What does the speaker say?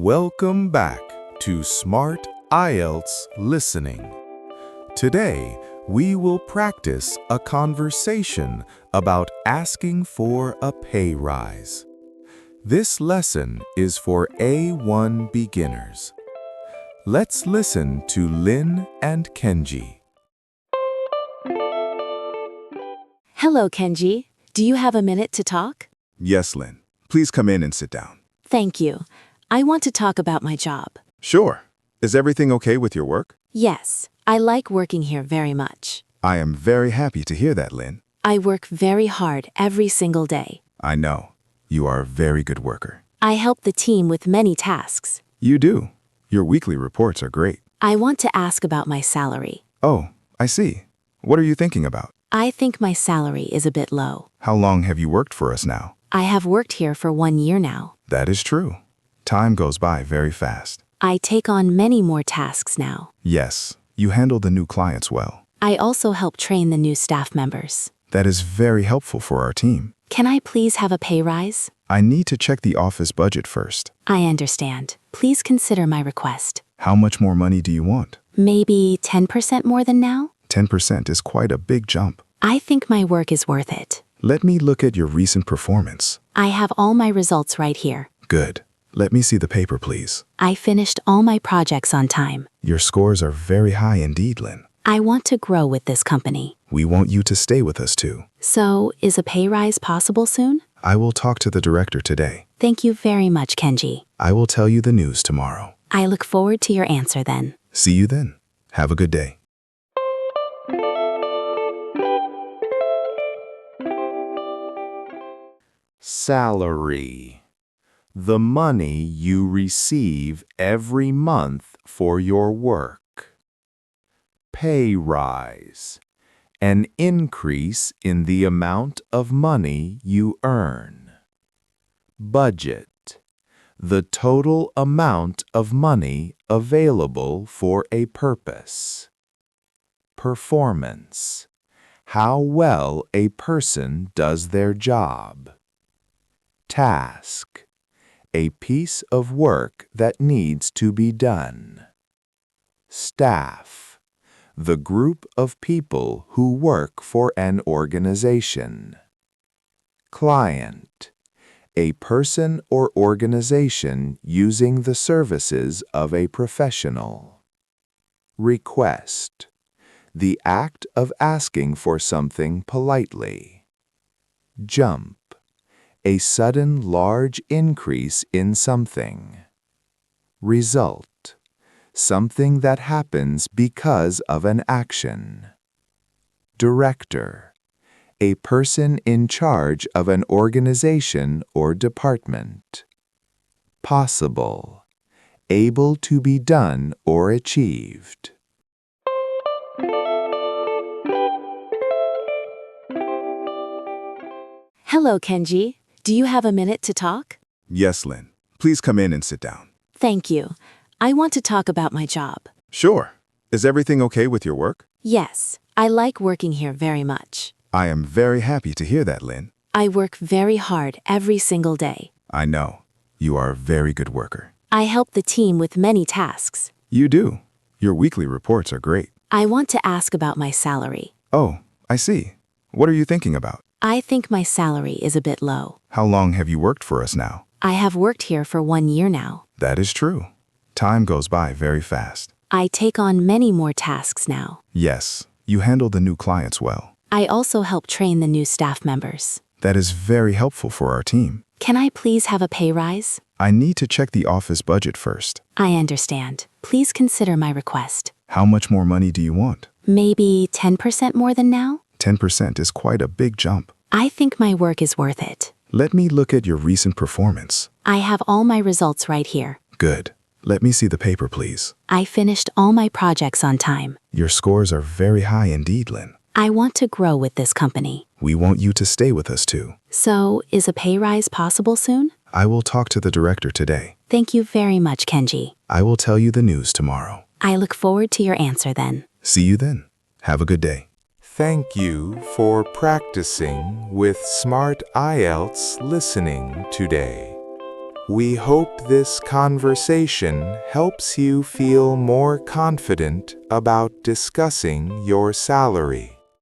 Welcome back to Smart IELTS Listening. Today, we will practice a conversation about asking for a pay rise. This lesson is for A1 beginners. Let's listen to Lynn and Kenji. Hello, Kenji. Do you have a minute to talk? Yes, Lynn. Please come in and sit down. Thank you. I want to talk about my job. Sure. Is everything okay with your work? Yes, I like working here very much. I am very happy to hear that, Lynn. I work very hard every single day. I know. You are a very good worker. I help the team with many tasks. You do. Your weekly reports are great. I want to ask about my salary. Oh, I see. What are you thinking about? I think my salary is a bit low. How long have you worked for us now? I have worked here for 1 year now. That is true. Time goes by very fast. I take on many more tasks now. Yes, you handle the new clients well. I also help train the new staff members. That is very helpful for our team. Can I please have a pay rise? I need to check the office budget first. I understand. Please consider my request. How much more money do you want? Maybe 10% more than now? 10% is quite a big jump. I think my work is worth it. Let me look at your recent performance. I have all my results right here. Good. Let me see the paper, please. I finished all my projects on time. Your scores are very high indeed, Lynn. I want to grow with this company. We want you to stay with us too. So, is a pay rise possible soon? I will talk to the director today. Thank you very much, Kenji. I will tell you the news tomorrow. I look forward to your answer then. See you then. Have a good day. Salary. The money you receive every month for your work. Pay rise. An increase in the amount of money you earn. Budget. The total amount of money available for a purpose. Performance. How well a person does their job. Task. A piece of work that needs to be done. Staff. The group of people who work for an organization. Client. A person or organization using the services of a professional. Request. The act of asking for something politely. Jump. A sudden large increase in something. Result. Something that happens because of an action. Director. A person in charge of an organization or department. Possible. Able to be done or achieved. Hello, Kenji. Do you have a minute to talk? Yes, Lynn. Please come in and sit down. Thank you. I want to talk about my job. Sure. Is everything okay with your work? Yes, I like working here very much. I am very happy to hear that, Lynn. I work very hard every single day. I know. You are a very good worker. I help the team with many tasks. You do. Your weekly reports are great. I want to ask about my salary. Oh, I see. What are you thinking about? I think my salary is a bit low. How long have you worked for us now? I have worked here for 1 year now. That is true. Time goes by very fast. I take on many more tasks now. Yes, you handle the new clients well. I also help train the new staff members. That is very helpful for our team. Can I please have a pay rise? I need to check the office budget first. I understand. Please consider my request. How much more money do you want? Maybe 10% more than now? 10% is quite a big jump. I think my work is worth it. Let me look at your recent performance. I have all my results right here. Good. Let me see the paper, please. I finished all my projects on time. Your scores are very high indeed, Lynn. I want to grow with this company. We want you to stay with us too. So, is a pay rise possible soon? I will talk to the director today. Thank you very much, Kenji. I will tell you the news tomorrow. I look forward to your answer then. See you then. Have a good day. Thank you for practicing with Smart IELTS Listening today. We hope this conversation helps you feel more confident about discussing your salary.